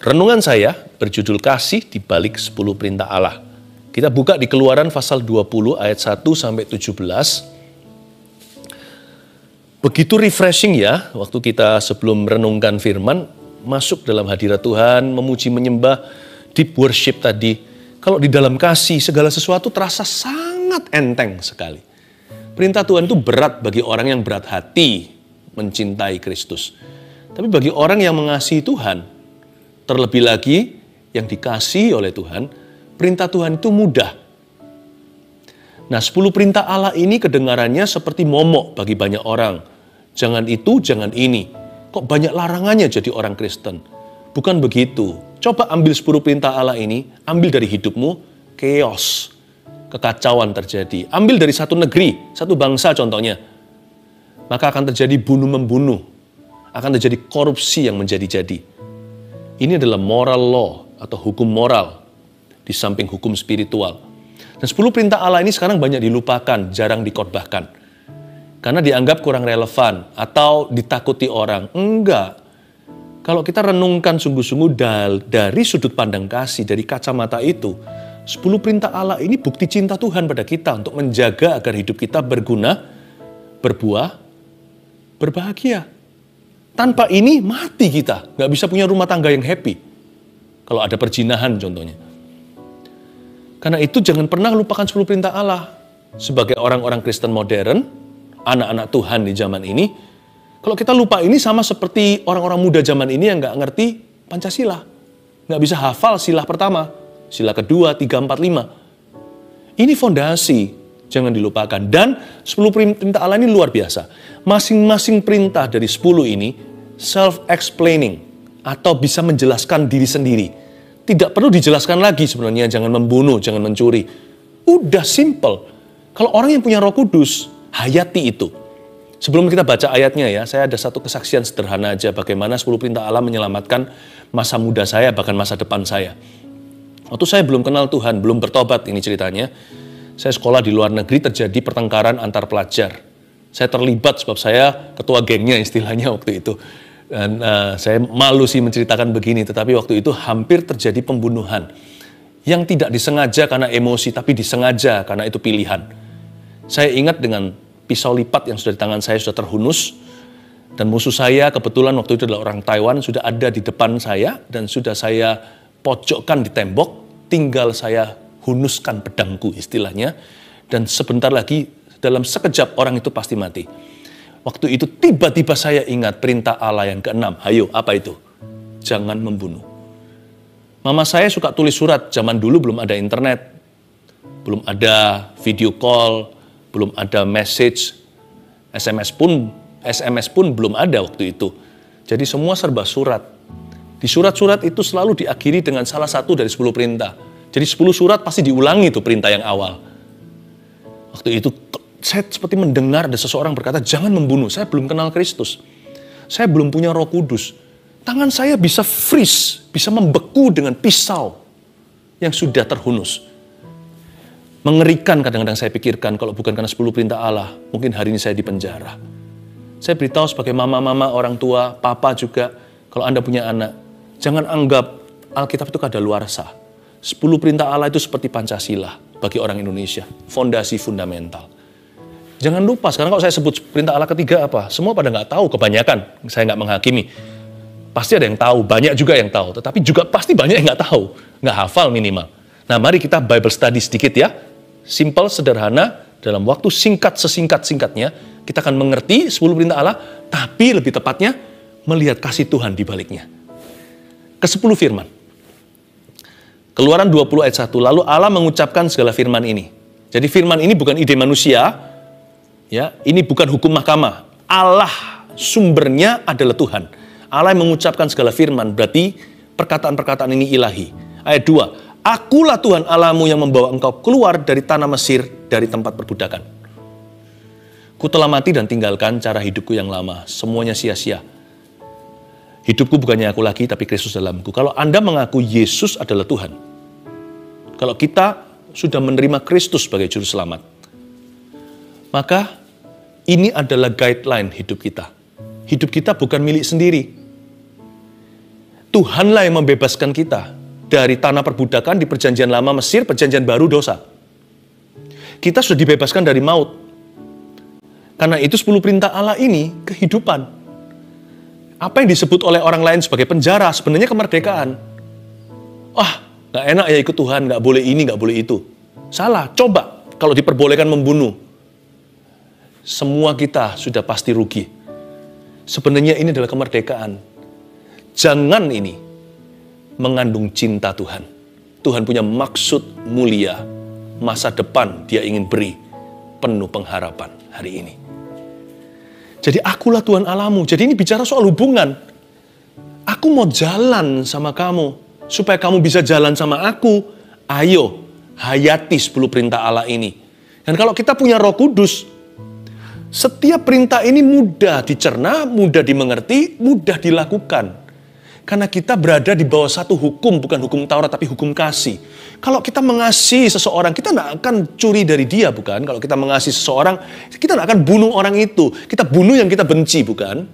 Renungan saya berjudul Kasih di Balik 10 Perintah Allah. Kita buka di Keluaran pasal 20 ayat 1 sampai 17. Begitu refreshing ya, waktu kita sebelum merenungkan firman, masuk dalam hadirat Tuhan, memuji menyembah, deep worship tadi. Kalau di dalam kasih, segala sesuatu terasa sangat enteng sekali. Perintah Tuhan itu berat bagi orang yang berat hati mencintai Kristus. Tapi bagi orang yang mengasihi Tuhan, terlebih lagi yang dikasihi oleh Tuhan, perintah Tuhan itu mudah. Nah, 10 perintah Allah ini kedengarannya seperti momok bagi banyak orang. Jangan itu, jangan ini. Kok banyak larangannya jadi orang Kristen? Bukan begitu. Coba ambil 10 perintah Allah ini, ambil dari hidupmu, chaos, kekacauan terjadi. Ambil dari satu negeri, satu bangsa contohnya. Maka akan terjadi bunuh-membunuh. Akan terjadi korupsi yang menjadi-jadi. Ini adalah moral law atau hukum moral di samping hukum spiritual. Dan 10 perintah Allah ini sekarang banyak dilupakan, jarang dikhotbahkan. Karena dianggap kurang relevan atau ditakuti orang. Enggak. Kalau kita renungkan sungguh-sungguh dari sudut pandang kasih, dari kacamata itu, 10 perintah Allah ini bukti cinta Tuhan pada kita untuk menjaga agar hidup kita berguna, berbuah, berbahagia. Tanpa ini mati kita, nggak bisa punya rumah tangga yang happy. Kalau ada perzinahan contohnya. Karena itu jangan pernah lupakan 10 perintah Allah. Sebagai orang-orang Kristen modern, anak-anak Tuhan di zaman ini, kalau kita lupa ini sama seperti orang-orang muda zaman ini yang nggak ngerti Pancasila. Nggak bisa hafal sila pertama, sila kedua, 3, 4, 5. Ini fondasi, jangan dilupakan. Dan 10 perintah Allah ini luar biasa. Masing-masing perintah dari 10 ini self-explaining atau bisa menjelaskan diri sendiri. Tidak perlu dijelaskan lagi sebenarnya, jangan membunuh, jangan mencuri. Udah simple. Kalau orang yang punya Roh Kudus, hayati itu. Sebelum kita baca ayatnya ya, saya ada satu kesaksian sederhana aja bagaimana 10 perintah Allah menyelamatkan masa muda saya, bahkan masa depan saya. Waktu saya belum kenal Tuhan, belum bertobat ini ceritanya, saya sekolah di luar negeri, terjadi pertengkaran antar pelajar. Saya terlibat sebab saya ketua gengnya istilahnya waktu itu. Dan saya malu sih menceritakan begini, tetapi waktu itu hampir terjadi pembunuhan. Yang tidak disengaja karena emosi, tapi disengaja karena itu pilihan. Saya ingat dengan pisau lipat yang sudah di tangan saya sudah terhunus. Dan musuh saya kebetulan waktu itu adalah orang Taiwan, sudah ada di depan saya dan sudah saya pojokkan di tembok, tinggal saya hunuskan pedangku istilahnya. Dan sebentar lagi dalam sekejap orang itu pasti mati. Waktu itu tiba-tiba saya ingat perintah Allah yang ke-6. Hayo, apa itu? Jangan membunuh. Mama saya suka tulis surat, zaman dulu belum ada internet, belum ada video call, belum ada message, SMS pun belum ada waktu itu. Jadi semua serba surat. Di surat-surat itu selalu diakhiri dengan salah satu dari 10 perintah. Jadi 10 surat pasti diulangi itu perintah yang awal. Waktu itu saya seperti mendengar ada seseorang berkata, jangan membunuh. Saya belum kenal Kristus. Saya belum punya Roh Kudus. Tangan saya bisa freeze, bisa membeku dengan pisau yang sudah terhunus. Mengerikan kadang-kadang saya pikirkan, kalau bukan karena 10 perintah Allah, mungkin hari ini saya di penjara. Saya beritahu sebagai mama-mama, orang tua, papa juga, kalau Anda punya anak, jangan anggap Alkitab itu kadaluarsa. 10 perintah Allah itu seperti Pancasila bagi orang Indonesia, fondasi fundamental. Jangan lupa, sekarang kalau saya sebut perintah Allah ketiga apa, semua pada nggak tahu, kebanyakan, saya nggak menghakimi. Pasti ada yang tahu, banyak juga yang tahu, tetapi juga pasti banyak yang nggak tahu, nggak hafal minimal. Nah, mari kita Bible study sedikit ya. Simple, sederhana, dalam waktu singkat, sesingkat-singkatnya, kita akan mengerti 10 perintah Allah, tapi lebih tepatnya, melihat kasih Tuhan di baliknya. Ke-10 firman. Keluaran 20 ayat 1, lalu Allah mengucapkan segala firman ini. Jadi firman ini bukan ide manusia, ya, ini bukan hukum mahkamah. Allah sumbernya adalah Tuhan. Allah yang mengucapkan segala firman, berarti perkataan-perkataan ini ilahi. Ayat 2, Akulah Tuhan Allahmu yang membawa engkau keluar dari tanah Mesir, dari tempat perbudakan. Ku telah mati dan tinggalkan cara hidupku yang lama, semuanya sia-sia. Hidupku bukannya aku lagi, tapi Kristus dalamku. Kalau Anda mengaku Yesus adalah Tuhan, kalau kita sudah menerima Kristus sebagai juru selamat, maka ini adalah guideline hidup kita. Hidup kita bukan milik sendiri. Tuhanlah yang membebaskan kita dari tanah perbudakan di perjanjian lama Mesir, perjanjian baru dosa. Kita sudah dibebaskan dari maut. Karena itu 10 perintah Allah ini kehidupan. Apa yang disebut oleh orang lain sebagai penjara, sebenarnya kemerdekaan. Gak enak ya ikut Tuhan, gak boleh ini, gak boleh itu. Salah, coba kalau diperbolehkan membunuh. Semua kita sudah pasti rugi. Sebenarnya ini adalah kemerdekaan. Jangan ini mengandung cinta Tuhan. Tuhan punya maksud mulia. Masa depan dia ingin beri penuh pengharapan hari ini. Jadi akulah Tuhan Allahmu. Jadi ini bicara soal hubungan. Aku mau jalan sama kamu. Supaya kamu bisa jalan sama aku. Ayo, hayati 10 perintah Allah ini. Dan kalau kita punya Roh Kudus, setiap perintah ini mudah dicerna, mudah dimengerti, mudah dilakukan. Karena kita berada di bawah satu hukum, bukan hukum Taurat, tapi hukum kasih. Kalau kita mengasihi seseorang, kita tidak akan curi dari dia, bukan? Kalau kita mengasihi seseorang, kita tidak akan bunuh orang itu. Kita bunuh yang kita benci, bukan?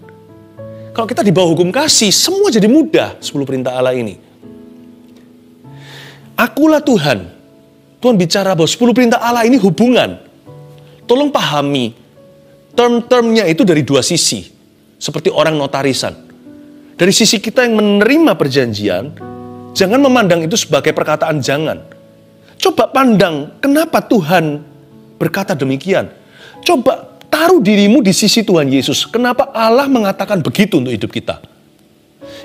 Kalau kita di bawah hukum kasih, semua jadi mudah, 10 perintah Allah ini. Akulah Tuhan. Tuhan bicara bahwa 10 perintah Allah ini hubungan. Tolong pahami, term-termnya itu dari dua sisi. Seperti orang notarisan. Dari sisi kita yang menerima perjanjian, jangan memandang itu sebagai perkataan jangan. Coba pandang, kenapa Tuhan berkata demikian? Coba taruh dirimu di sisi Tuhan Yesus. Kenapa Allah mengatakan begitu untuk hidup kita?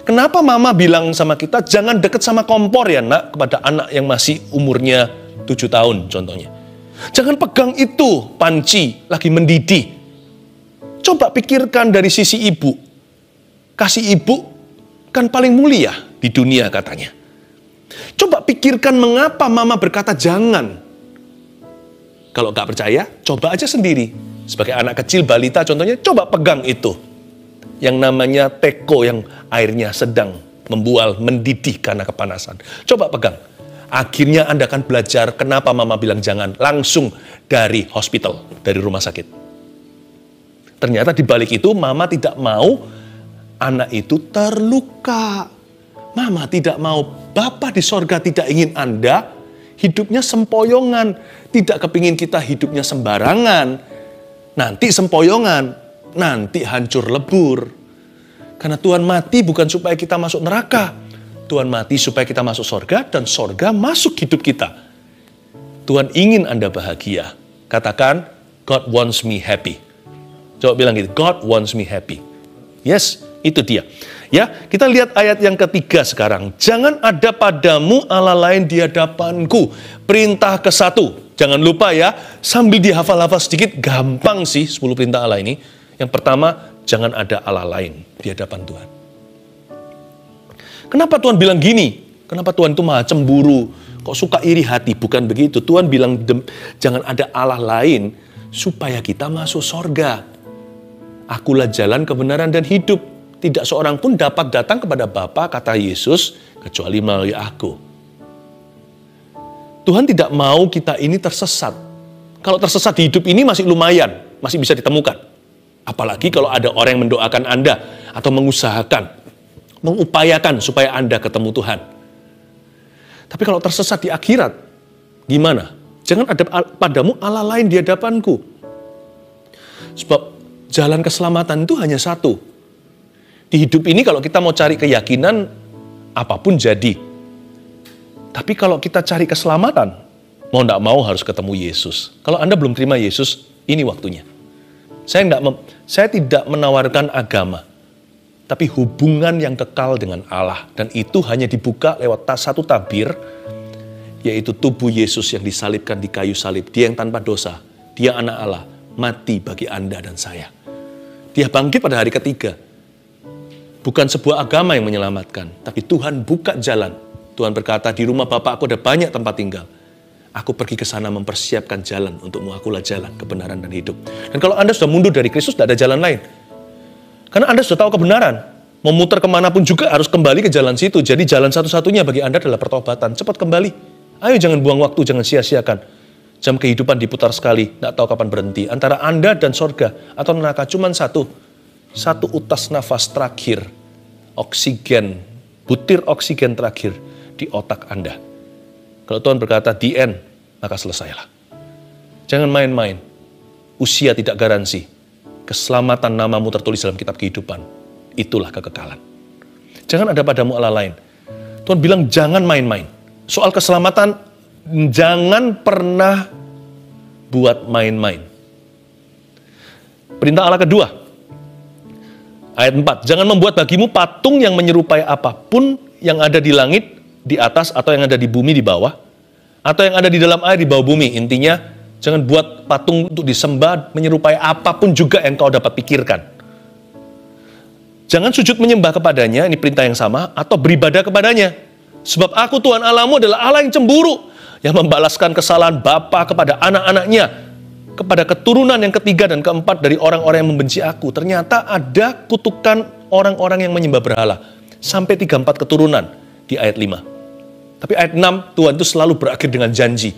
Kenapa mama bilang sama kita, jangan deket sama kompor ya nak, kepada anak yang masih umurnya 7 tahun contohnya. Jangan pegang itu, panci, lagi mendidih. Coba pikirkan dari sisi ibu. Kasih ibu kan paling mulia di dunia katanya. Coba pikirkan mengapa mama berkata jangan. Kalau gak percaya, coba aja sendiri. Sebagai anak kecil, balita contohnya, coba pegang itu. Yang namanya teko yang airnya sedang membual, mendidih karena kepanasan. Coba pegang. Akhirnya Anda akan belajar kenapa mama bilang jangan. Langsung dari hospital, dari rumah sakit. Ternyata di balik itu mama tidak mau anak itu terluka. Mama tidak mau, Bapa di sorga tidak ingin Anda hidupnya sempoyongan. Tidak kepingin kita hidupnya sembarangan. Nanti sempoyongan, nanti hancur lebur. Karena Tuhan mati bukan supaya kita masuk neraka. Tuhan mati supaya kita masuk sorga dan sorga masuk hidup kita. Tuhan ingin Anda bahagia. Katakan, God wants me happy. Coba bilang gitu, God wants me happy. Yes, itu dia. Ya, kita lihat ayat yang ketiga sekarang. Jangan ada padamu Allah lain di hadapanku. Perintah ke-1. Jangan lupa ya, sambil dihafal-hafal sedikit, gampang sih 10 perintah Allah ini. Yang pertama, jangan ada Allah lain di hadapan Tuhan. Kenapa Tuhan bilang gini? Kenapa Tuhan itu maha cemburu? Kok suka iri hati? Bukan begitu. Tuhan bilang jangan ada Allah lain supaya kita masuk sorga. Akulah jalan, kebenaran, dan hidup. Tidak seorang pun dapat datang kepada Bapa, kata Yesus, kecuali melalui aku. Tuhan tidak mau kita ini tersesat. Kalau tersesat di hidup ini masih lumayan, masih bisa ditemukan. Apalagi kalau ada orang yang mendoakan Anda atau mengusahakan, mengupayakan supaya Anda ketemu Tuhan. Tapi kalau tersesat di akhirat, gimana? Jangan ada padamu Allah lain di hadapanku. Sebab jalan keselamatan itu hanya satu. Di hidup ini kalau kita mau cari keyakinan, apapun jadi. Tapi kalau kita cari keselamatan, mau tidak mau harus ketemu Yesus. Kalau Anda belum terima Yesus, ini waktunya. Saya tidak menawarkan agama, tapi hubungan yang kekal dengan Allah. Dan itu hanya dibuka lewat satu tabir, yaitu tubuh Yesus yang disalibkan di kayu salib. Dia yang tanpa dosa, dia anak Allah, mati bagi Anda dan saya. Dia bangkit pada hari ketiga. Bukan sebuah agama yang menyelamatkan, tapi Tuhan buka jalan. Tuhan berkata, di rumah Bapa aku ada banyak tempat tinggal. Aku pergi ke sana mempersiapkan jalan untukmu. Akulah jalan, kebenaran, dan hidup. Dan kalau Anda sudah mundur dari Kristus, tidak ada jalan lain. Karena Anda sudah tahu kebenaran. Mau muter kemanapun juga harus kembali ke jalan situ. Jadi jalan satu-satunya bagi Anda adalah pertobatan. Cepat kembali. Ayo jangan buang waktu, jangan sia-siakan. Jam kehidupan diputar sekali, tidak tahu kapan berhenti. Antara Anda dan sorga atau neraka cuma satu utas nafas terakhir. Oksigen butir oksigen terakhir di otak Anda. Kalau Tuhan berkata the end, maka selesailah. Jangan main-main. Usia tidak garansi. Keselamatan namamu tertulis dalam kitab kehidupan. Itulah kekekalan. Jangan ada padamu Allah lain. Tuhan bilang jangan main-main. Soal keselamatan, jangan pernah buat main-main. Perintah Allah kedua, ayat 4. Jangan membuat bagimu patung yang menyerupai apapun yang ada di langit, di atas, atau yang ada di bumi di bawah, atau yang ada di dalam air di bawah bumi. Intinya, jangan buat patung untuk disembah menyerupai apapun juga yang kau dapat pikirkan. Jangan sujud menyembah kepadanya, ini perintah yang sama, atau beribadah kepadanya. Sebab aku Tuhan Allahmu adalah Allah yang cemburu, yang membalaskan kesalahan bapa kepada anak-anaknya, kepada keturunan yang ketiga dan keempat dari orang-orang yang membenci aku. Ternyata ada kutukan orang-orang yang menyembah berhala. Sampai 3-4 keturunan di ayat 5. Tapi ayat 6, Tuhan itu selalu berakhir dengan janji.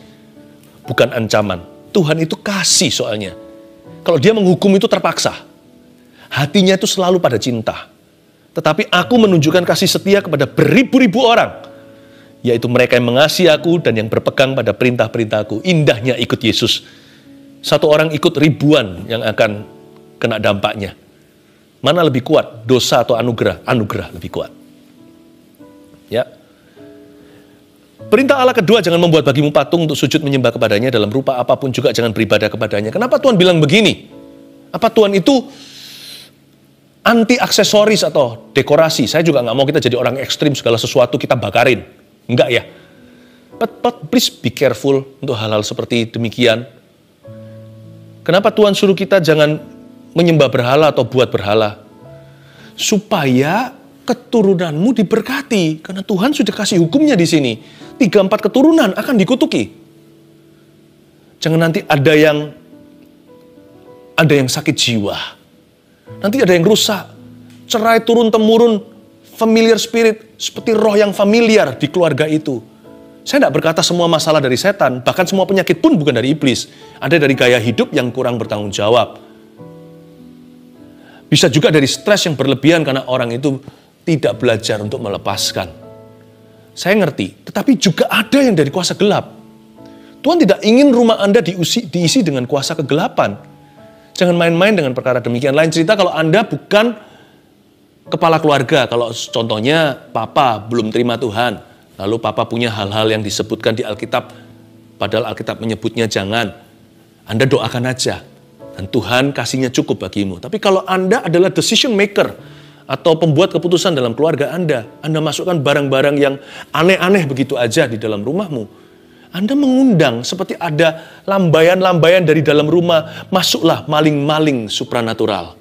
Bukan ancaman. Tuhan itu kasih soalnya. Kalau dia menghukum itu terpaksa. Hatinya itu selalu pada cinta. Tetapi aku menunjukkan kasih setia kepada beribu-ribu orang. Yaitu mereka yang mengasihi aku dan yang berpegang pada perintah-perintahku. Indahnya ikut Yesus. Satu orang ikut ribuan yang akan kena dampaknya. Mana lebih kuat? Dosa atau anugerah? Anugerah lebih kuat. Ya. Perintah Allah kedua, jangan membuat bagimu patung untuk sujud menyembah kepadanya dalam rupa apapun juga jangan beribadah kepadanya. Kenapa Tuhan bilang begini? Apa Tuhan itu anti aksesoris atau dekorasi? Saya juga nggak mau kita jadi orang ekstrim, segala sesuatu kita bakarin. Enggak ya. But please be careful untuk hal-hal seperti demikian. Kenapa Tuhan suruh kita jangan menyembah berhala atau buat berhala? Supaya keturunanmu diberkati. Karena Tuhan sudah kasih hukumnya di sini. 3-4 keturunan akan dikutuki. Jangan nanti ada yang sakit jiwa. Nanti ada yang rusak. Cerai turun-temurun, familiar spirit, seperti roh yang familiar di keluarga itu. Saya tidak berkata semua masalah dari setan, bahkan semua penyakit pun bukan dari iblis. Ada dari gaya hidup yang kurang bertanggung jawab. Bisa juga dari stres yang berlebihan karena orang itu tidak belajar untuk melepaskan. Saya ngerti, tetapi juga ada yang dari kuasa gelap. Tuhan tidak ingin rumah Anda diisi dengan kuasa kegelapan. Jangan main-main dengan perkara demikian. Lain cerita kalau Anda bukan kepala keluarga. Kalau contohnya papa belum terima Tuhan. Lalu papa punya hal-hal yang disebutkan di Alkitab, padahal Alkitab menyebutnya jangan. Anda doakan aja, dan Tuhan kasihnya cukup bagimu. Tapi kalau Anda adalah decision maker, atau pembuat keputusan dalam keluarga Anda masukkan barang-barang yang aneh-aneh begitu aja di dalam rumahmu. Anda mengundang seperti ada lambaian-lambaian dari dalam rumah, masuklah maling-maling supranatural.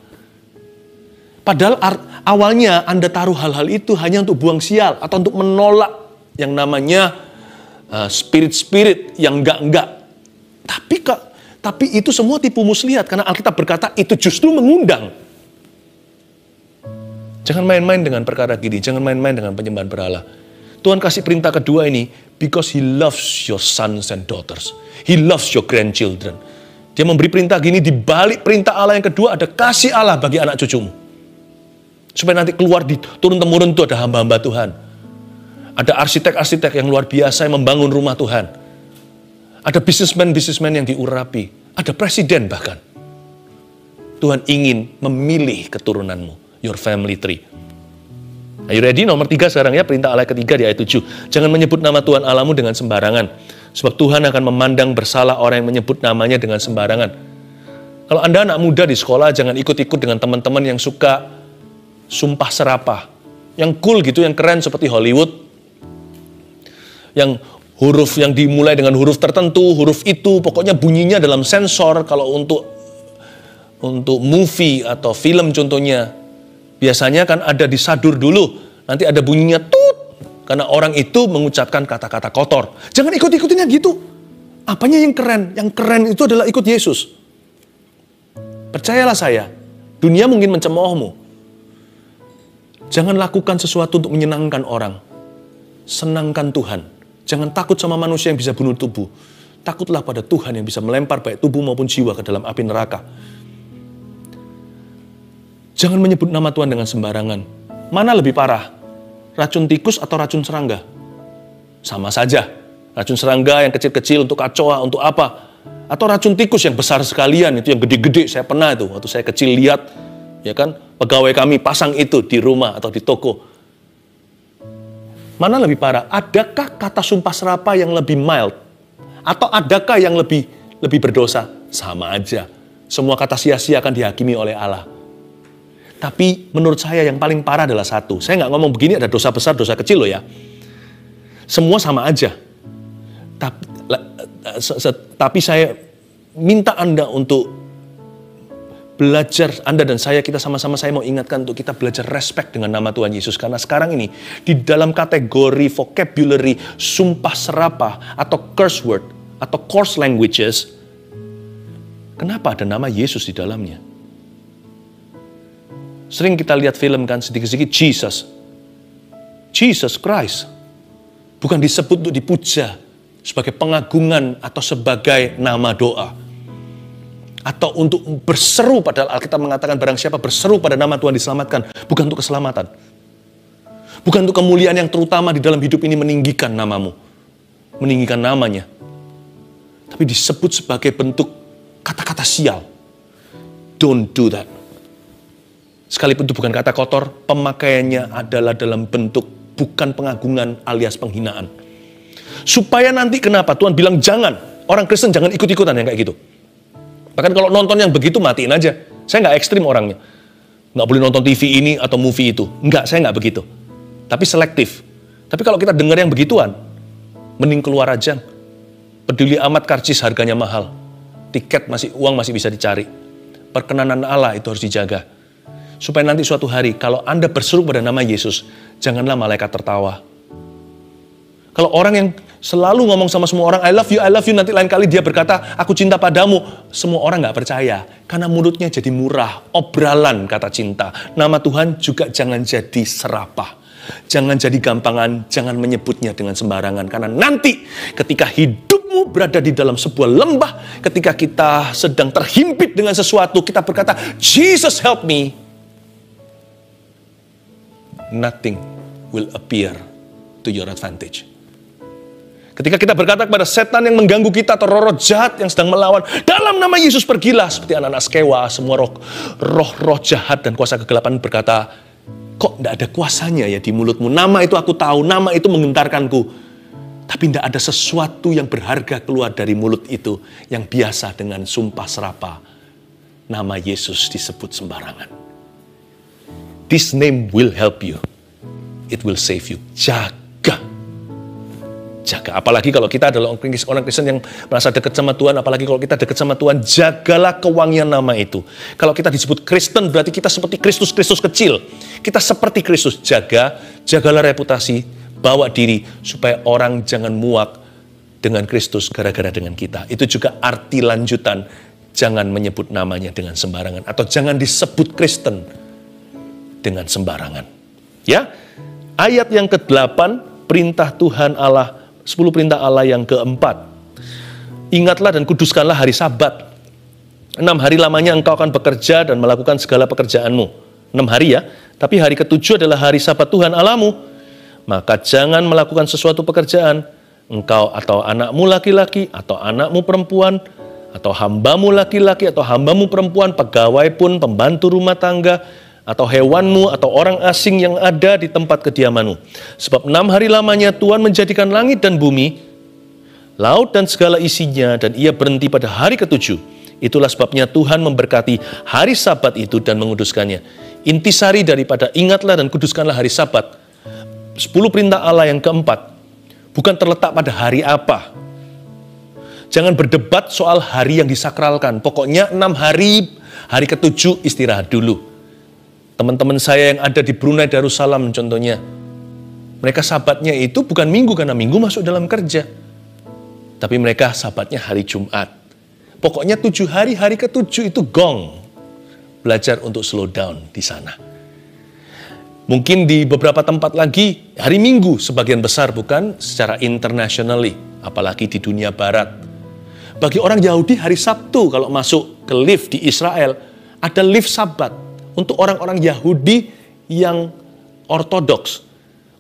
Padahal awalnya Anda taruh hal-hal itu hanya untuk buang sial, atau untuk menolak yang namanya spirit-spirit yang enggak. Tapi itu semua tipu muslihat, karena Alkitab berkata itu justru mengundang. Jangan main-main dengan perkara gini, jangan main-main dengan penyembahan berhala. Tuhan kasih perintah kedua ini, because He loves your sons and daughters. He loves your grandchildren. Dia memberi perintah gini, di balik perintah Allah yang kedua ada kasih Allah bagi anak cucumu. Supaya nanti keluar di turun-temurun itu ada hamba-hamba Tuhan. Ada arsitek-arsitek yang luar biasa yang membangun rumah Tuhan. Ada bisnismen-bisnismen yang diurapi. Ada presiden bahkan. Tuhan ingin memilih keturunanmu. Your family tree. Are you ready? Nomor 3 sekarang ya. Perintah Allah ketiga di ayat 7. Jangan menyebut nama Tuhan Allahmu dengan sembarangan. Sebab Tuhan akan memandang bersalah orang yang menyebut namanya dengan sembarangan. Kalau Anda anak muda di sekolah, jangan ikut-ikut dengan teman-teman yang suka sumpah serapah. Yang cool gitu, yang keren seperti Hollywood. Yang huruf yang dimulai dengan huruf tertentu, huruf itu pokoknya bunyinya dalam sensor. Kalau untuk movie atau film contohnya, biasanya kan ada disadur dulu, nanti ada bunyinya tut, karena orang itu mengucapkan kata-kata kotor. Jangan ikut-ikutinnya gitu. Apanya yang keren? Yang keren itu adalah ikut Yesus. Percayalah saya, dunia mungkin mencemoohmu. Jangan lakukan sesuatu untuk menyenangkan orang. Senangkan Tuhan. Jangan takut sama manusia yang bisa bunuh tubuh. Takutlah pada Tuhan yang bisa melempar baik tubuh maupun jiwa ke dalam api neraka. Jangan menyebut nama Tuhan dengan sembarangan. Mana lebih parah? racun tikus atau racun serangga? Sama saja. Racun serangga yang kecil-kecil untuk kecoa, untuk apa? Atau racun tikus yang besar sekalian, itu yang gede-gede. Saya pernah itu, waktu saya kecil lihat, ya kan, pegawai kami pasang itu di rumah atau di toko. Mana lebih parah? Adakah kata sumpah serapah yang lebih mild? Atau adakah yang lebih berdosa? Sama aja. Semua kata sia-sia akan dihakimi oleh Allah. Tapi menurut saya yang paling parah adalah satu. Saya nggak ngomong begini ada dosa besar, dosa kecil loh ya. Semua sama aja. Tapi saya minta Anda untuk belajar, Anda dan saya, kita sama-sama, saya mau ingatkan untuk kita belajar respect dengan nama Tuhan Yesus. Karena sekarang ini, di dalam kategori vocabulary, sumpah serapah, atau curse word, atau coarse languages, kenapa ada nama Yesus di dalamnya? Sering kita lihat film kan, sedikit-sedikit Jesus Christ. Bukan disebut untuk dipuja, sebagai pengagungan atau sebagai nama doa. Atau untuk berseru, padahal Alkitab mengatakan barang siapa berseru pada nama Tuhan diselamatkan. Bukan untuk keselamatan. Bukan untuk kemuliaan yang terutama di dalam hidup ini meninggikan namamu. Meninggikan namanya. Tapi disebut sebagai bentuk kata-kata sial. Don't do that. Sekalipun itu bukan kata kotor, pemakaiannya adalah dalam bentuk bukan pengagungan alias penghinaan. Supaya nanti kenapa? Tuhan bilang jangan. Orang Kristen jangan ikut-ikutan yang kayak gitu. Bahkan kalau nonton yang begitu matiin aja. Saya nggak ekstrim orangnya. Nggak boleh nonton TV ini atau movie itu. Nggak, saya nggak begitu. Tapi selektif. Tapi kalau kita dengar yang begituan, mending keluar aja. Peduli amat karcis harganya mahal. Uang masih bisa dicari. Perkenanan Allah itu harus dijaga. Supaya nanti suatu hari, kalau Anda berseru pada nama Yesus, janganlah malaikat tertawa. Kalau orang yang selalu ngomong sama semua orang, I love you, nanti lain kali dia berkata, aku cinta padamu. Semua orang gak percaya, karena mulutnya jadi murah, obralan kata cinta. Nama Tuhan juga jangan jadi serapah. Jangan jadi gampangan, jangan menyebutnya dengan sembarangan. Karena nanti ketika hidupmu berada di dalam sebuah lembah, ketika kita sedang terhimpit dengan sesuatu, kita berkata, Jesus help me. Nothing will appear to your advantage. Ketika kita berkata kepada setan yang mengganggu kita atau roh-roh jahat yang sedang melawan, dalam nama Yesus pergilah, seperti anak-anak Skewa, semua roh-roh jahat dan kuasa kegelapan berkata, kok tidak ada kuasanya ya di mulutmu? Nama itu aku tahu, nama itu menggentarkanku. Tapi tidak ada sesuatu yang berharga keluar dari mulut itu yang biasa dengan sumpah serapah. Nama Yesus disebut sembarangan. This name will help you. It will save you. Jaga. Apalagi kalau kita adalah orang Kristen yang merasa dekat sama Tuhan. Apalagi kalau kita dekat sama Tuhan. Jagalah kewangian nama itu. Kalau kita disebut Kristen berarti kita seperti Kristus kecil. Kita seperti Kristus. Jagalah reputasi. Bawa diri supaya orang jangan muak dengan Kristus gara-gara dengan kita. Itu juga arti lanjutan. Jangan menyebut namanya dengan sembarangan. Atau jangan disebut Kristen dengan sembarangan. Ya, ayat yang ke-8, perintah Tuhan Allah, 10 perintah Allah yang ke-4. Ingatlah dan kuduskanlah hari Sabat. 6 hari lamanya engkau akan bekerja dan melakukan segala pekerjaanmu. 6 hari ya, tapi hari ke-7 adalah hari Sabat Tuhan Allahmu. Maka jangan melakukan sesuatu pekerjaan, engkau atau anakmu laki-laki, atau anakmu perempuan, atau hambamu laki-laki, atau hambamu perempuan, pegawai pun, pembantu rumah tangga, atau hewanmu, atau orang asing yang ada di tempat kediamanmu. Sebab 6 hari lamanya Tuhan menjadikan langit dan bumi, laut dan segala isinya, dan ia berhenti pada hari ke-7. Itulah sebabnya Tuhan memberkati hari Sabat itu dan menguduskannya. Intisari daripada ingatlah dan kuduskanlah hari Sabat. 10 perintah Allah yang ke-4, bukan terletak pada hari apa. Jangan berdebat soal hari yang disakralkan. Pokoknya 6 hari, hari ke-7 istirahat dulu. Teman-teman saya yang ada di Brunei Darussalam contohnya. Mereka sabatnya itu bukan minggu karena minggu masuk dalam kerja. Tapi mereka sabatnya hari Jumat. Pokoknya 7 hari, hari ke-7 itu gong. Belajar untuk slow down di sana. Mungkin di beberapa tempat lagi hari Minggu sebagian besar bukan secara internationally. Apalagi di dunia barat. Bagi orang Yahudi hari Sabtu kalau masuk ke lift di Israel ada lift Sabat. Untuk orang-orang Yahudi yang ortodoks,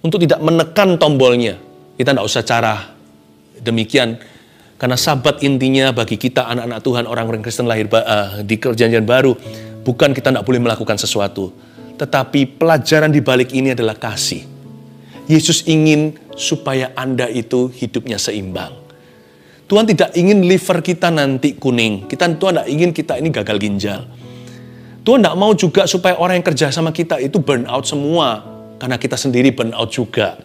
untuk tidak menekan tombolnya. Kita tidak usah cara demikian, karena Sabat intinya bagi kita anak-anak Tuhan, orang-orang Kristen lahir di Perjanjian Baru, bukan kita tidak boleh melakukan sesuatu, tetapi pelajaran di balik ini adalah kasih. Yesus ingin supaya Anda itu hidupnya seimbang. Tuhan tidak ingin liver kita nanti kuning. Tuhan tidak ingin kita ini gagal ginjal. Tuhan tidak mau juga supaya orang yang kerja sama kita itu burn out semua, karena kita sendiri burn out juga.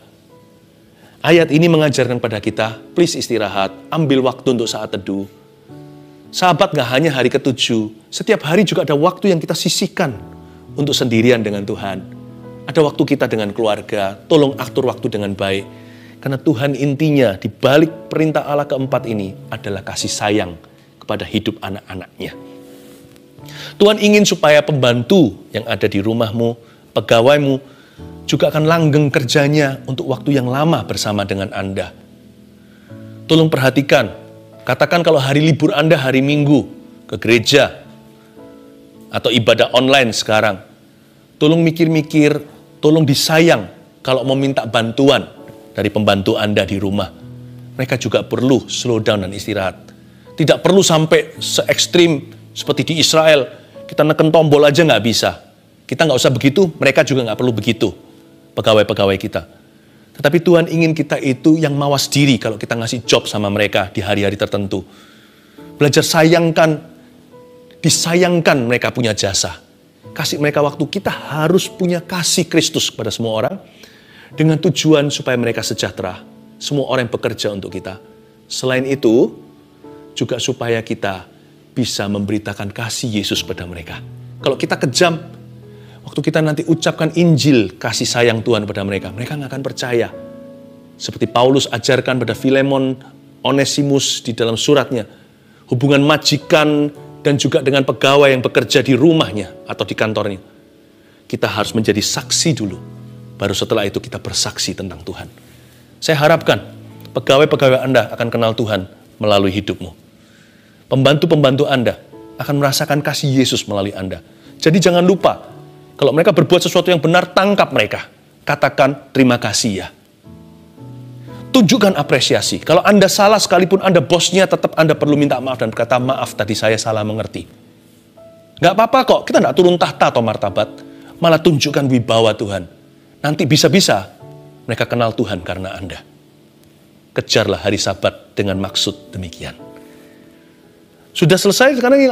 Ayat ini mengajarkan pada kita, please istirahat, ambil waktu untuk saat teduh. Sabat gak hanya hari ke-7, setiap hari juga ada waktu yang kita sisihkan untuk sendirian dengan Tuhan. Ada waktu kita dengan keluarga, tolong atur waktu dengan baik. Karena Tuhan intinya di balik perintah Allah keempat ini adalah kasih sayang kepada hidup anak-anaknya. Tuhan ingin supaya pembantu yang ada di rumahmu, pegawaimu, juga akan langgeng kerjanya untuk waktu yang lama bersama dengan Anda. Tolong perhatikan, katakan kalau hari libur Anda hari Minggu ke gereja atau ibadah online sekarang, tolong mikir-mikir, tolong disayang kalau mau minta bantuan dari pembantu Anda di rumah. Mereka juga perlu slow down dan istirahat. Tidak perlu sampai se-ekstrim seperti di Israel, kita neken tombol aja nggak bisa. Kita nggak usah begitu, mereka juga nggak perlu begitu. Pegawai-pegawai kita. Tetapi Tuhan ingin kita itu yang mawas diri kalau kita ngasih job sama mereka di hari-hari tertentu. Belajar disayangkan mereka punya jasa. Kasih mereka waktu. Kita harus punya kasih Kristus kepada semua orang dengan tujuan supaya mereka sejahtera. Semua orang yang bekerja untuk kita. Selain itu, juga supaya kita bisa memberitakan kasih Yesus kepada mereka. Kalau kita kejam, waktu kita nanti ucapkan Injil kasih sayang Tuhan pada mereka, mereka nggak akan percaya. Seperti Paulus ajarkan pada Filemon, Onesimus di dalam suratnya, hubungan majikan dan juga dengan pegawai yang bekerja di rumahnya atau di kantornya. Kita harus menjadi saksi dulu, baru setelah itu kita bersaksi tentang Tuhan. Saya harapkan pegawai-pegawai Anda akan kenal Tuhan melalui hidupmu. Pembantu-pembantu Anda akan merasakan kasih Yesus melalui Anda. Jadi jangan lupa, kalau mereka berbuat sesuatu yang benar, tangkap mereka. Katakan terima kasih ya. Tunjukkan apresiasi. Kalau Anda salah sekalipun Anda bosnya, tetap Anda perlu minta maaf dan berkata, maaf tadi saya salah mengerti. Gak apa-apa kok, kita gak turun tahta atau martabat. Malah tunjukkan wibawa Tuhan. Nanti bisa-bisa mereka kenal Tuhan karena Anda. Kejarlah hari Sabat dengan maksud demikian. Sudah selesai sekarang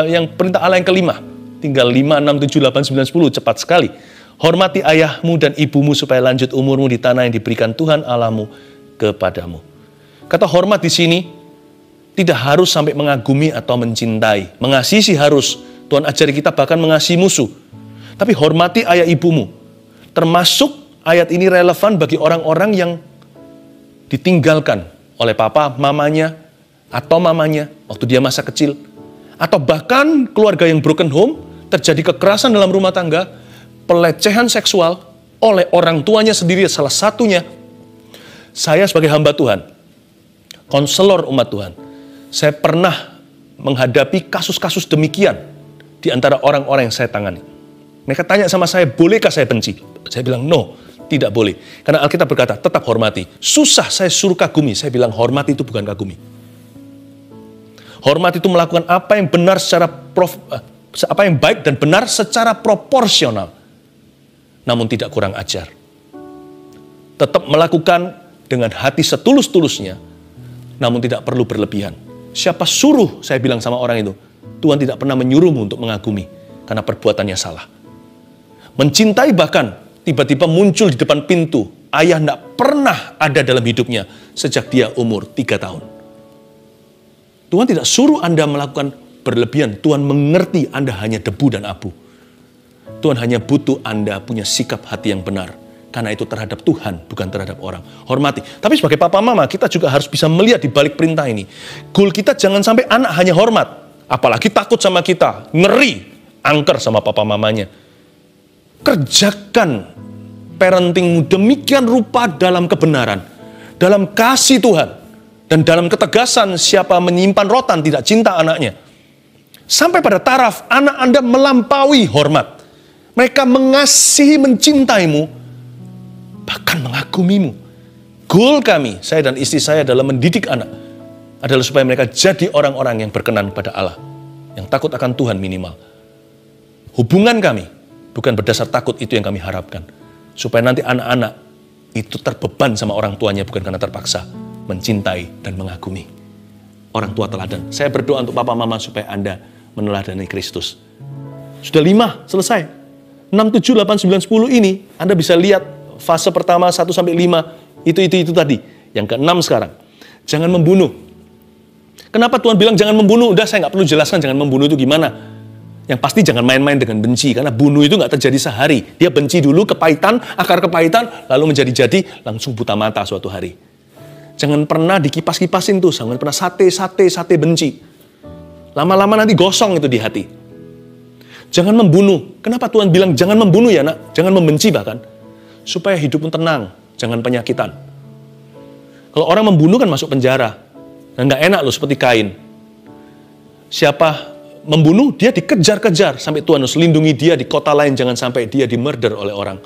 yang perintah Allah yang kelima. Tinggal 5, 6, 7, 8, 9, 10, cepat sekali. Hormati ayahmu dan ibumu supaya lanjut umurmu di tanah yang diberikan Tuhan Allahmu kepadamu. Kata hormat di sini tidak harus sampai mengagumi atau mencintai. Mengasihi sih harus. Tuhan ajari kita bahkan mengasihi musuh. Tapi hormati ayah ibumu. Termasuk ayat ini relevan bagi orang-orang yang ditinggalkan oleh papa, mamanya, atau mamanya waktu dia masa kecil. Atau bahkan keluarga yang broken home, terjadi kekerasan dalam rumah tangga, pelecehan seksual oleh orang tuanya sendiri, salah satunya. Saya sebagai hamba Tuhan, konselor umat Tuhan, saya pernah menghadapi kasus-kasus demikian di antara orang-orang yang saya tangani. Mereka tanya sama saya, bolehkah saya benci? Saya bilang, no, tidak boleh. Karena Alkitab berkata, tetap hormati. Susah saya suruh kagumi, saya bilang hormati itu bukan kagumi. Hormat itu melakukan apa yang benar apa yang baik dan benar secara proporsional. Namun tidak kurang ajar. Tetap melakukan dengan hati setulus-tulusnya, namun tidak perlu berlebihan. Siapa suruh, saya bilang sama orang itu, Tuhan tidak pernah menyuruhmu untuk mengagumi, karena perbuatannya salah. Mencintai bahkan, tiba-tiba muncul di depan pintu, ayah tidak pernah ada dalam hidupnya, sejak dia umur 3 tahun. Tuhan tidak suruh Anda melakukan berlebihan. Tuhan mengerti Anda hanya debu dan abu. Tuhan hanya butuh Anda punya sikap hati yang benar. Karena itu terhadap Tuhan, bukan terhadap orang. Hormati. Tapi sebagai papa mama, kita juga harus bisa melihat di balik perintah ini. Goal kita jangan sampai anak hanya hormat. Apalagi takut sama kita. Ngeri. Angker sama papa mamanya. Kerjakan parentingmu demikian rupa dalam kebenaran. Dalam kasih Tuhan. Dan dalam ketegasan siapa menyimpan rotan tidak cinta anaknya. Sampai pada taraf anak Anda melampaui hormat. Mereka mengasihi, mencintaimu. bahkan mengagumimu. Goal kami, saya dan istri saya dalam mendidik anak, adalah supaya mereka jadi orang-orang yang berkenan pada Allah, yang takut akan Tuhan minimal. Hubungan kami bukan berdasar takut, itu yang kami harapkan. Supaya nanti anak-anak itu terbeban sama orang tuanya, bukan karena terpaksa, mencintai dan mengagumi. Orang tua teladan. Saya berdoa untuk papa mama supaya Anda meneladani Kristus. Sudah 5, selesai. 6, 7, 8, 9, 10 ini, Anda bisa lihat fase pertama 1 sampai 5, itu tadi. Yang ke-6 sekarang. Jangan membunuh. Kenapa Tuhan bilang jangan membunuh? Udah, saya nggak perlu jelaskan jangan membunuh itu gimana. Yang pasti jangan main-main dengan benci, karena bunuh itu nggak terjadi sehari. Dia benci dulu, kepahitan, akar kepahitan, lalu menjadi-jadi, langsung buta mata suatu hari. Jangan pernah dikipas-kipasin tuh, jangan pernah sate benci. Lama-lama nanti gosong itu di hati. Jangan membunuh. Kenapa Tuhan bilang jangan membunuh ya nak? Jangan membenci bahkan. Supaya hidupmu tenang, jangan penyakitan. Kalau orang membunuh kan masuk penjara. Dan nggak enak loh, seperti Kain. Siapa membunuh, dia dikejar-kejar. Sampai Tuhan harus lindungi dia di kota lain, jangan sampai dia di-murder oleh orang.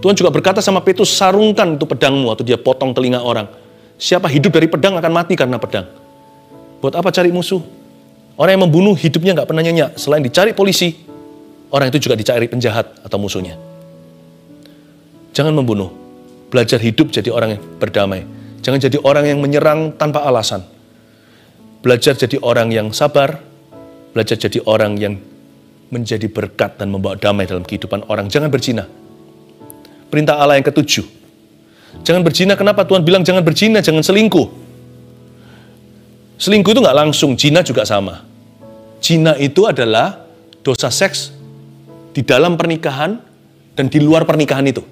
Tuhan juga berkata sama Petrus, sarungkan itu pedangmu, atau dia potong telinga orang. Siapa hidup dari pedang akan mati karena pedang. Buat apa cari musuh? Orang yang membunuh hidupnya nggak pernah nyenyak. Selain dicari polisi, orang itu juga dicari penjahat atau musuhnya. Jangan membunuh. Belajar hidup jadi orang yang berdamai. Jangan jadi orang yang menyerang tanpa alasan. Belajar jadi orang yang sabar. Belajar jadi orang yang menjadi berkat dan membawa damai dalam kehidupan orang. Jangan berzina. Perintah Allah yang ke-7. Jangan berzina. Kenapa Tuhan bilang jangan berzina, jangan selingkuh? Selingkuh itu nggak langsung, zina juga sama. Zina itu adalah dosa seks di dalam pernikahan dan di luar pernikahan itu.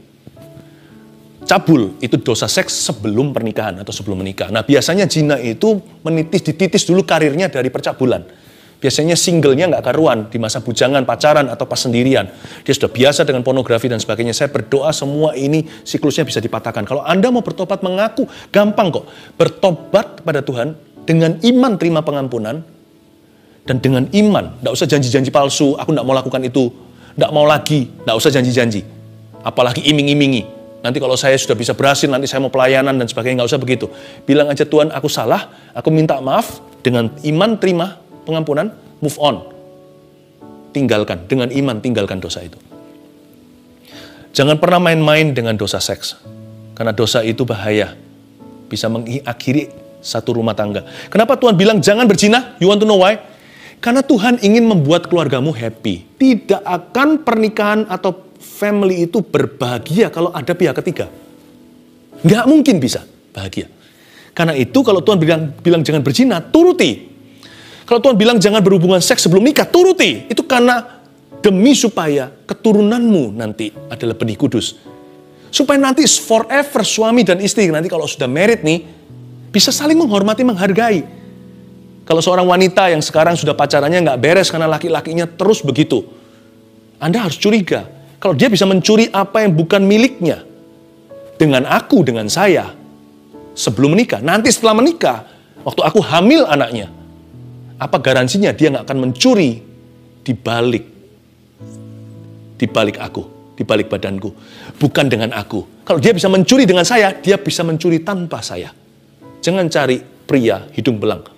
Cabul itu dosa seks sebelum pernikahan atau sebelum menikah. Nah biasanya zina itu dititis dulu karirnya dari percabulan. Biasanya singlenya nggak karuan di masa bujangan, pacaran, atau pas sendirian. Dia sudah biasa dengan pornografi dan sebagainya. Saya berdoa semua ini siklusnya bisa dipatahkan. Kalau Anda mau bertobat, mengaku, gampang kok. Bertobat kepada Tuhan dengan iman terima pengampunan. Dan dengan iman, nggak usah janji-janji palsu, aku nggak mau lakukan itu. Nggak mau lagi, nggak usah janji-janji. Apalagi iming-imingi. Nanti kalau saya sudah bisa berhasil, nanti saya mau pelayanan dan sebagainya, nggak usah begitu. Bilang aja, Tuhan aku salah, aku minta maaf, dengan iman terima pengampunan, move on. Tinggalkan, dengan iman tinggalkan dosa itu. Jangan pernah main-main dengan dosa seks. Karena dosa itu bahaya. Bisa mengakhiri satu rumah tangga. Kenapa Tuhan bilang jangan berzina? You want to know why? Karena Tuhan ingin membuat keluargamu happy. Tidak akan pernikahan atau family itu berbahagia kalau ada pihak ketiga. Nggak mungkin bisa bahagia. Karena itu kalau Tuhan bilang jangan berzina, turuti. Kalau Tuhan bilang jangan berhubungan seks sebelum nikah, turuti. Itu karena demi supaya keturunanmu nanti adalah benih kudus. Supaya nanti forever suami dan istri, nanti kalau sudah married nih, bisa saling menghormati, menghargai. Kalau seorang wanita yang sekarang sudah pacarannya nggak beres karena laki-lakinya terus begitu, Anda harus curiga. Kalau dia bisa mencuri apa yang bukan miliknya, dengan aku, dengan saya, sebelum menikah, nanti setelah menikah, waktu aku hamil anaknya, apa garansinya dia nggak akan mencuri di balik aku, di balik badanku, bukan dengan aku. Kalau dia bisa mencuri dengan saya, dia bisa mencuri tanpa saya. Jangan cari pria hidung belang.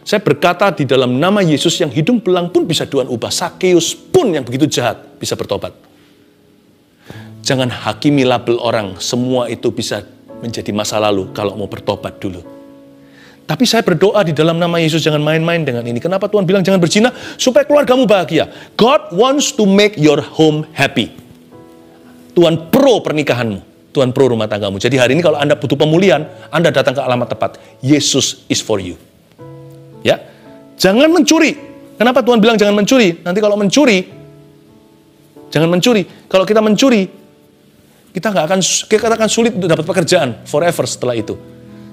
Saya berkata di dalam nama Yesus, yang hidung belang pun bisa Tuhan ubah. Sakeus pun yang begitu jahat bisa bertobat. Jangan hakimi label orang, semua itu bisa menjadi masa lalu kalau mau bertobat dulu. Tapi saya berdoa di dalam nama Yesus, jangan main-main dengan ini. Kenapa Tuhan bilang jangan berzina? Supaya keluargamu bahagia. God wants to make your home happy. Tuhan pro pernikahanmu. Tuhan pro rumah tanggamu. Jadi hari ini kalau Anda butuh pemulihan, Anda datang ke alamat tepat. Yesus is for you. Ya, jangan mencuri. Kenapa Tuhan bilang jangan mencuri? Nanti kalau mencuri, jangan mencuri. Kalau kita mencuri, kita akan sulit untuk dapat pekerjaan forever setelah itu.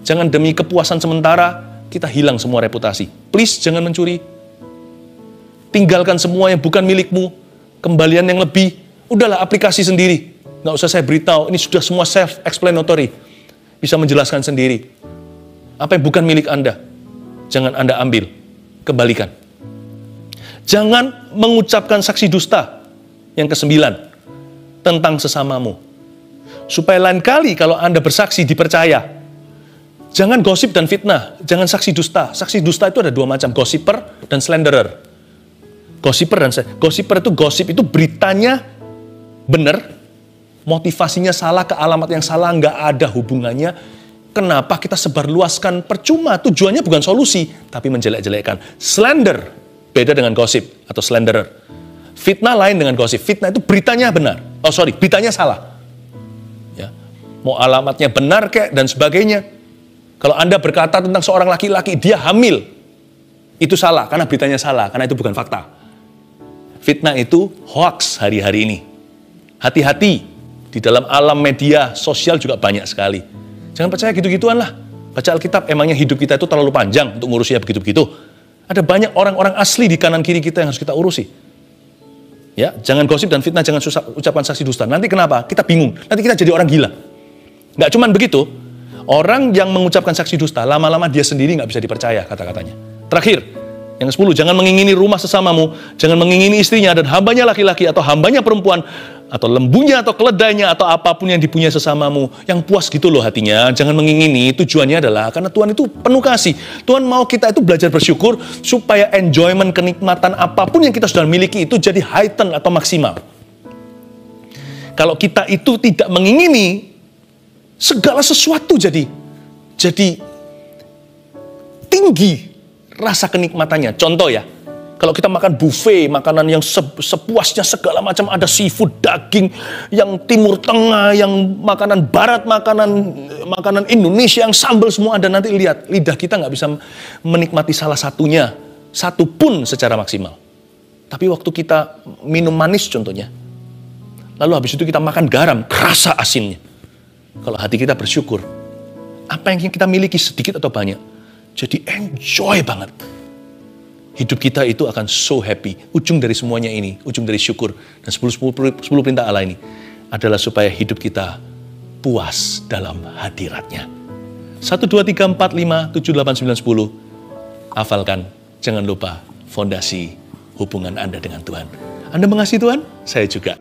Jangan demi kepuasan sementara, kita hilang semua reputasi. Please, jangan mencuri. Tinggalkan semua yang bukan milikmu. Kembalian yang lebih, udahlah aplikasi sendiri. Nggak usah saya beritahu, ini sudah semua self-explanatory. Bisa menjelaskan sendiri. Apa yang bukan milik Anda, jangan Anda ambil, kembalikan. Jangan mengucapkan saksi dusta yang ke-9 tentang sesamamu. Supaya lain kali kalau Anda bersaksi dipercaya. Jangan gosip dan fitnah, jangan saksi dusta. Saksi dusta itu ada dua macam, gossiper dan slanderer. Gossiper itu gosip itu beritanya benar, motivasinya salah, ke alamat yang salah, nggak ada hubungannya. Kenapa kita sebarluaskan percuma? Tujuannya bukan solusi, tapi menjelek-jelekkan. Slander beda dengan gosip atau slanderer. Fitnah lain dengan gosip. Fitnah itu beritanya benar. Beritanya salah. Ya. Mau alamatnya benar kek dan sebagainya. Kalau Anda berkata tentang seorang laki-laki, dia hamil. Itu salah, karena beritanya salah, karena itu bukan fakta. Fitnah itu hoax hari-hari ini. Hati-hati, di dalam alam media sosial juga banyak sekali. Jangan percaya gitu-gituan lah. Baca Alkitab, emangnya hidup kita itu terlalu panjang untuk ngurusinya begitu-begitu. Ada banyak orang-orang asli di kanan kiri kita yang harus kita urusi. Ya, jangan gosip dan fitnah, jangan ucapan saksi dusta. Nanti kenapa? Kita bingung. Nanti kita jadi orang gila. Nggak cuman begitu, orang yang mengucapkan saksi dusta, lama-lama dia sendiri nggak bisa dipercaya kata-katanya. Terakhir, yang 10, jangan mengingini rumah sesamamu, jangan mengingini istrinya dan hambanya laki-laki atau hambanya perempuan, atau lembunya atau keledainya atau apapun yang dipunyai sesamamu. Yang puas gitu loh hatinya, jangan mengingini. Tujuannya adalah karena Tuhan itu penuh kasih. Tuhan mau kita itu belajar bersyukur supaya enjoyment, kenikmatan apapun yang kita sudah miliki itu jadi heighten atau maksimal. Kalau kita itu tidak mengingini, segala sesuatu jadi tinggi rasa kenikmatannya. Contoh ya, kalau kita makan buffet, makanan yang sepuasnya segala macam, ada seafood, daging, yang timur tengah, yang makanan barat, makanan Indonesia, yang sambal semua ada. Nanti lihat, lidah kita nggak bisa menikmati salah satunya, satu pun secara maksimal. Tapi waktu kita minum manis contohnya, lalu habis itu kita makan garam, kerasa asinnya. Kalau hati kita bersyukur, apa yang kita miliki sedikit atau banyak, jadi enjoy banget. Hidup kita itu akan so happy. Ujung dari semuanya ini, ujung dari syukur. Dan 10 perintah Allah ini adalah supaya hidup kita puas dalam hadiratnya. 1, 2, 3, 4, 5, 7, 8, 9, 10. Hafalkan, jangan lupa fondasi hubungan Anda dengan Tuhan. Anda mengasihi Tuhan, saya juga.